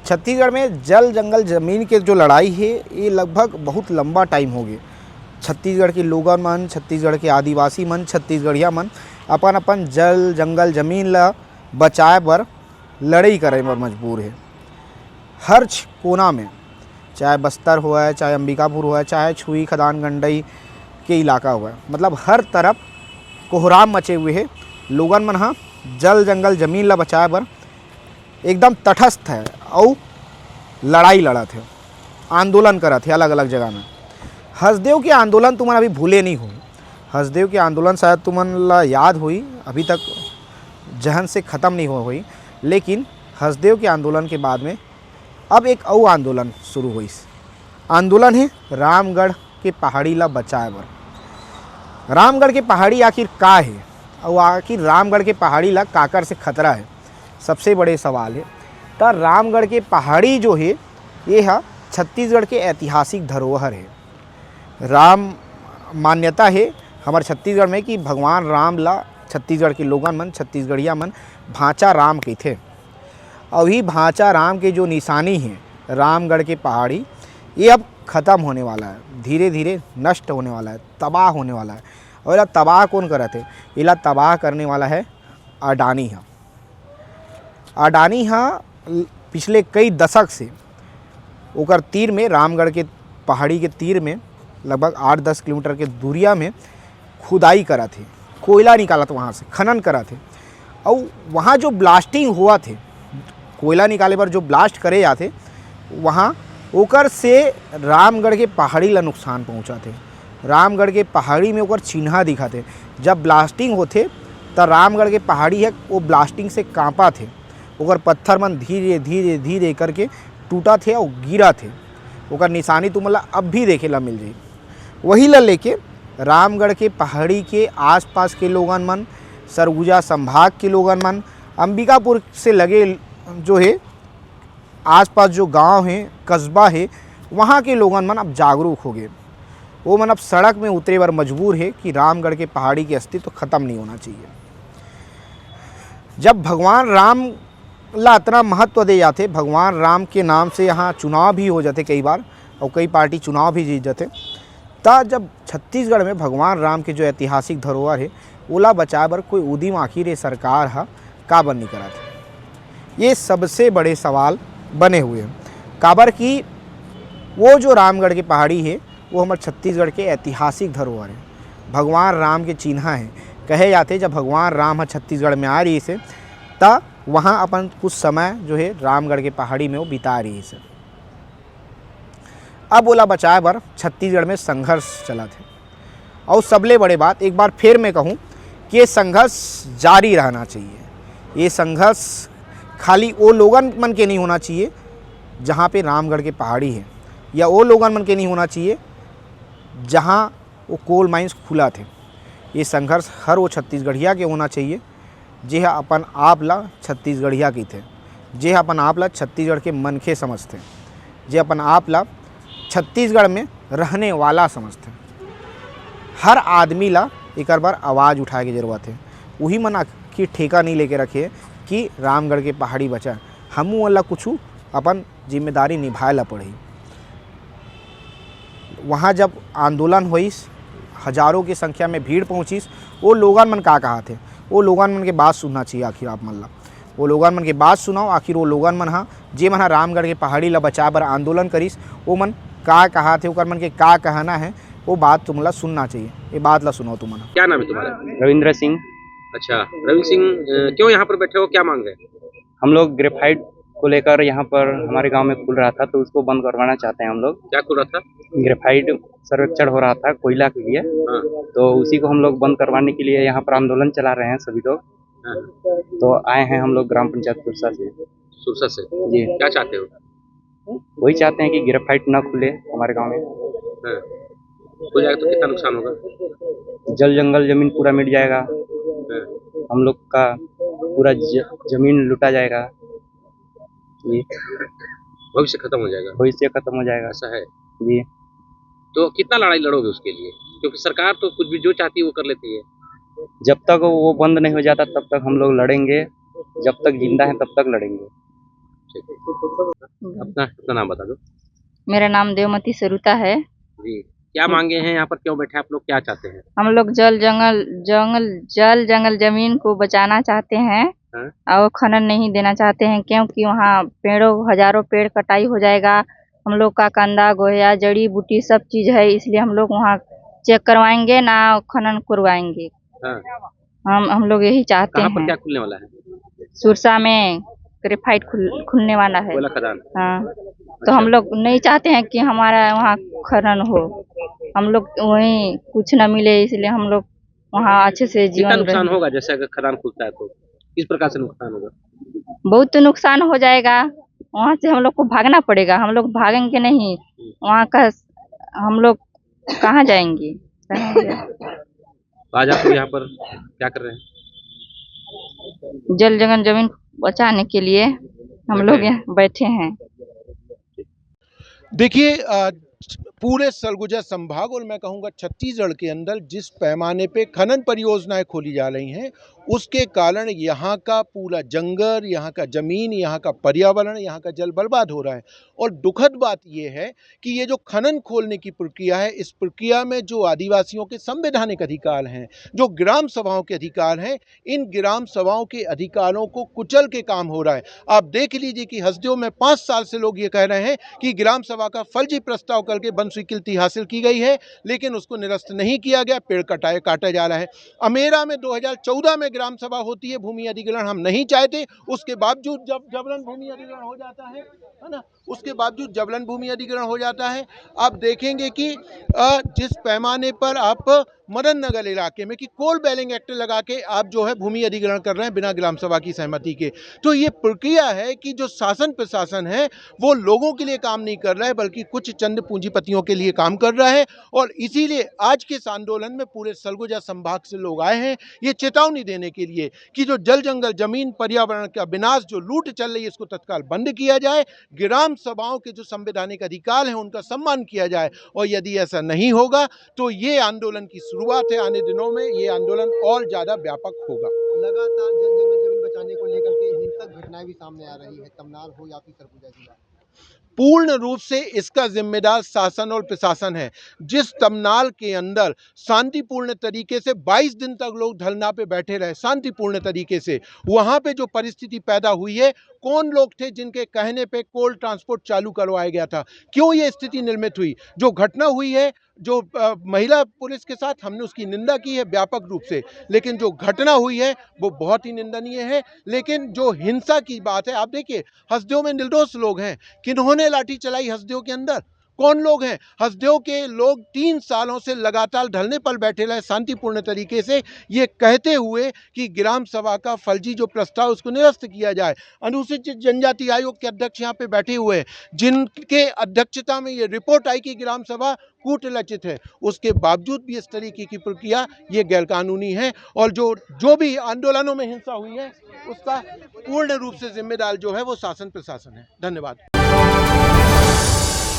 छत्तीसगढ़ में जल जंगल ज़मीन के जो लड़ाई है ये लगभग बहुत लंबा टाइम हो गया। छत्तीसगढ़ के लोगन मन, छत्तीसगढ़ के आदिवासी मन, छत्तीसगढ़िया मन अपन अपन जल जंगल ज़मीन ला बचाए बर लड़ाई करे बर मजबूर है। हर कोना में, चाहे बस्तर हुआ है, चाहे अंबिकापुर हुआ है, चाहे छुई खदान गंडई के इलाका हुआ है, मतलब हर तरफ कोहराम मचे हुए है। लोगन मन हाँ जल जंगल ज़मीन ला बचाए बर एकदम तटस्थ है और लड़ाई लड़त है, आंदोलन करत है अलग अलग जगह में। हसदेव के आंदोलन तुमन अभी भूले नहीं हो। हसदेव के आंदोलन शायद तुमन ला याद हुई, अभी तक जहन से ख़त्म नहीं हुई, लेकिन हसदेव के आंदोलन के बाद में अब एक और आंदोलन शुरू हुई। आंदोलन है रामगढ़ के पहाड़ी ला बचाए बर। रामगढ़ के पहाड़ी आखिर का है और आखिर रामगढ़ के पहाड़ी ला काकर से खतरा है, सबसे बड़े सवाल है। तो रामगढ़ के पहाड़ी जो है ये है छत्तीसगढ़ के ऐतिहासिक धरोहर है। राम मान्यता है हमारे छत्तीसगढ़ में कि भगवान राम ला छत्तीसगढ़ के लोगन मन, छत्तीसगढ़िया मन भांचा राम के थे। अभी भांचा राम के जो निशानी है रामगढ़ के पहाड़ी, ये अब ख़त्म होने वाला है, धीरे धीरे नष्ट होने वाला है, तबाह होने वाला है। और इला तबाह कौन करत है? इला तबाह करने वाला है अडानी है। अडानी हाँ पिछले कई दशक से ओकर तीर में, रामगढ़ के पहाड़ी के तीर में लगभग 8-10 किलोमीटर के दूरिया में खुदाई करा थे, कोयला निकाला था, वहाँ से खनन करा थे। और वहाँ जो ब्लास्टिंग हुआ थे, कोयला निकाले पर जो ब्लास्ट करे जाते वहाँ ओकर से रामगढ़ के पहाड़ी ला नुकसान पहुँचा थे। रामगढ़ के पहाड़ी में ओकर चिन्हा दिखा थे। जब ब्लास्टिंग होते तो रामगढ़ के पहाड़ी है वो ब्लास्टिंग से कांपा थे, ओकर पत्थर मन धीरे धीरे धीरे करके टूटा थे और गिरा थे। ओकर निशानी तुमला अब भी देखे ला मिल जाए। वही ला लेके रामगढ़ के पहाड़ी के आसपास के लोगन मन, सरगुजा संभाग के लोगन मन, अंबिकापुर से लगे जो है आसपास जो गांव हैं, कस्बा है, वहाँ के लोगन मन अब जागरूक हो गए। वो मन अब सड़क में उतरे बर मजबूर है कि रामगढ़ के पहाड़ी के अस्तित्व ख़त्म नहीं होना चाहिए। जब भगवान राम ला इतना महत्व दे जाते, भगवान राम के नाम से यहाँ चुनाव भी हो जाते कई बार और कई पार्टी चुनाव भी जीत जाते, तब जब छत्तीसगढ़ में भगवान राम के जो ऐतिहासिक धरोहर है ओला बचाए बर कोई उदिम आखिर ये सरकार हा का बन नहीं करा थे। ये सबसे बड़े सवाल बने हुए हैं। काबर की वो जो रामगढ़ की पहाड़ी है वो हमारे छत्तीसगढ़ के ऐतिहासिक धरोहर है, भगवान राम के चिन्ह हैं। कहे जाते जब भगवान राम छत्तीसगढ़ में आ रही से तब वहाँ अपन कुछ समय जो है रामगढ़ के पहाड़ी में वो बिता रही है। अब ओला बचाए बर छत्तीसगढ़ में संघर्ष चला थे। और सबले बड़े बात एक बार फिर मैं कहूँ कि ये संघर्ष जारी रहना चाहिए। ये संघर्ष खाली वो लोगन मन के नहीं होना चाहिए जहाँ पे रामगढ़ के पहाड़ी है, या वो लोगन मन के नहीं होना चाहिए जहाँ वो कोल माइंस खुला थे। ये संघर्ष हर वो छत्तीसगढ़िया के होना चाहिए जे अपन आप ला छत्तीसगढ़िया की थे, जे अपन आप ला छत्तीसगढ़ के मनखे समझते, जे अपन आप ला छत्तीसगढ़ में रहने वाला समझते। हर आदमी ला एक बार आवाज़ उठाए की जरूरत है। वही मन की ठेका नहीं लेके रखे कि रामगढ़ के पहाड़ी बचा, हमू वाला कुछ अपन जिम्मेदारी निभाए ला पड़ी। वहाँ जब आंदोलन हुई, हजारों की संख्या में भीड़ पहुँची, वो लोगन मन का कहा थे, वो लोगन मन के बात सुनना चाहिए। आखिर आप मन ला वो लोगन मन के बात सुनाओ। आखिर वो लोगन मन हाँ जे मन रामगढ़ के पहाड़ी ला बचा बर आंदोलन करीस, वो मन का कहा थे, ओकर मन के का कहना है, वो बात तुमला सुनना चाहिए। ये बात ला सुनाओ तुम। क्या नाम है तुम्हारा? रविंद्र सिंह। अच्छा रवि सिंह, क्यों यहाँ पर बैठे हो, क्या मांग रहे हैं? हम लोग ग्रेफाइट को लेकर यहाँ पर हमारे गांव में खुल रहा था तो उसको बंद करवाना चाहते हैं हम लोग। क्या खुल रहा था? ग्रेफाइट सर्वेक्षण हो रहा था कोयला के लिए, हाँ। तो उसी को हम लोग बंद करवाने के लिए यहाँ पर आंदोलन चला रहे हैं सभी लोग। हाँ। तो आए हैं हम लोग ग्राम पंचायत सुरसा से। सुरसा से जी। क्या चाहते हो? वही चाहते हैं कि ग्रेफाइट न खुले हमारे गाँव में। हाँ। खुल जाएगा तो कितना नुकसान होगा? जल जंगल जमीन पूरा मिट जाएगा। हाँ। हम लोग का पूरा जमीन लूटा जाएगा, भविष्य खत्म हो जाएगा। भविष्य खत्म हो जाएगा। ऐसा है जी। तो कितना लड़ाई लड़ोगे उसके लिए? क्योंकि सरकार तो कुछ भी जो चाहती है वो कर लेती है। जब तक वो बंद नहीं हो जाता तब तक हम लोग लड़ेंगे, जब तक जिंदा हैं तब तक लड़ेंगे। अपना अपना नाम बता दो मेरा नाम देवमती सरुता है। जी। क्या मांगे हैं यहाँ पर, क्यों बैठे आप लोग, क्या चाहते हैं? हम लोग जल जंगल जमीन को बचाना चाहते हैं हाँ? और खनन नहीं देना चाहते हैं, क्योंकि वहाँ हजारों पेड़ कटाई हो जाएगा। हम लोग का कंदा गोया जड़ी बूटी सब चीज है, इसलिए हम लोग वहाँ चेक करवाएंगे ना खनन करवाएंगे। हाँ। हम लोग यही चाहते कहाँ पर हैं। क्या खुलने वाला है? सुरसा में ग्रेफाइट खुलने वाला है। कोयला खदान। हाँ, तो हम लोग नहीं चाहते हैं कि हमारा वहाँ खनन हो। हम लोग वहीं कुछ न मिले, इसलिए हम लोग वहाँ अच्छे से कितना जीवन नुकसान रहे। होगा जैसे अगर खदान खुलता है तो किस प्रकार से नुकसान होगा? बहुत नुकसान हो जाएगा। वहाँ से हम लोग को भागना पड़ेगा। हम लोग भागेंगे नहीं, वहाँ का हम लोग कहाँ जाएंगे? तो आज आप लोग यहाँ पर क्या कर रहे हैं? जल जंगल जमीन बचाने के लिए हम लोग यहाँ बैठे हैं। देखिए पूरे सरगुजा संभाग और मैं कहूँगा छत्तीसगढ़ के अंदर जिस पैमाने पे खनन परियोजनाएं खोली जा रही हैं, उसके कारण यहाँ का पूरा जंगल, यहाँ का ज़मीन, यहाँ का पर्यावरण, यहाँ का जल बर्बाद हो रहा है। और दुखद बात ये है कि ये जो खनन खोलने की प्रक्रिया है, इस प्रक्रिया में जो आदिवासियों के संवैधानिक अधिकार हैं, जो ग्राम सभाओं के अधिकार हैं, इन ग्राम सभाओं के अधिकारों को कुचल के काम हो रहा है। आप देख लीजिए कि हसदेव में 5 साल से लोग ये कह रहे हैं कि ग्राम सभा का फर्जी प्रस्ताव करके वन स्वीकृति हासिल की गई है, लेकिन उसको निरस्त नहीं किया गया, पेड़ काटा जा रहा है। अमेरा में 2014 में ग्राम सभा होती है, भूमि अधिग्रहण हम नहीं चाहते, उसके बावजूद जब जबरन भूमि अधिग्रहण हो जाता है ना, उसके बावजूद जबरन भूमि अधिग्रहण हो जाता है। आप देखेंगे कि जिस पैमाने पर आप मदन नगर इलाके में कि कोल बैलिंग एक्ट लगा के आप जो है भूमि अधिग्रहण कर रहे हैं बिना ग्राम सभा की सहमति के, तो ये प्रक्रिया है कि जो शासन प्रशासन है वो लोगों के लिए काम नहीं कर रहा है, बल्कि कुछ चंद पूंजीपतियों के लिए काम कर रहा है। और इसीलिए आज के इस आंदोलन में पूरे सरगुजा संभाग से लोग आए हैं, ये चेतावनी देने के लिए कि जो जल जंगल जमीन पर्यावरण का विनाश, जो लूट चल रही है, इसको तत्काल बंद किया जाए, ग्राम सभाओं के जो संवैधानिक अधिकार हैं उनका सम्मान किया जाए। और यदि ऐसा नहीं होगा तो ये आंदोलन की शुरुआत है, आने दिनों में ये आंदोलन और ज़्यादा व्यापक होगा। लगातार जल जंगल जमीन बचाने को लेकर के हिंसक घटनाएं भी सामने आ रही है, तमनाल हो या फिर सरगुजा जिला। पूर्ण रूप से इसका जिम्मेदार शासन और प्रशासन है। जिस तमनाल के अंदर शांतिपूर्ण तरीके से 22 दिन तक लोग धरना पे बैठे रहे, शांतिपूर्ण तरीके से, वहाँ पे जो परिस्थिति पैदा हुई है, कौन लोग थे जिनके कहने पे कोल ट्रांसपोर्ट चालू करवाया गया था, क्यों ये स्थिति निर्मित हुई? जो घटना हुई है, जो महिला पुलिस के साथ, हमने उसकी निंदा की है व्यापक रूप से, लेकिन जो घटना हुई है वो बहुत ही निंदनीय है। लेकिन जो हिंसा की बात है, आप देखिए हसदेव में निर्दोष लोग हैं, किन्होंने लाठी चलाई हसदेव के अंदर? कौन लोग हैं? हसदेव के लोग 3 सालों से लगातार धरने पर बैठे रहे शांतिपूर्ण तरीके से, ये कहते हुए कि ग्राम सभा का फर्जी जो प्रस्ताव उसको निरस्त किया जाए। अनुसूचित जनजाति आयोग के अध्यक्ष यहाँ पे बैठे हुए हैं, जिनके अध्यक्षता में ये रिपोर्ट आई कि ग्राम सभा कूटलचित है, उसके बावजूद भी इस तरीके की प्रक्रिया ये गैरकानूनी है। और जो भी आंदोलनों में हिंसा हुई है उसका पूर्ण रूप से जिम्मेदार जो है वो शासन प्रशासन है। धन्यवाद।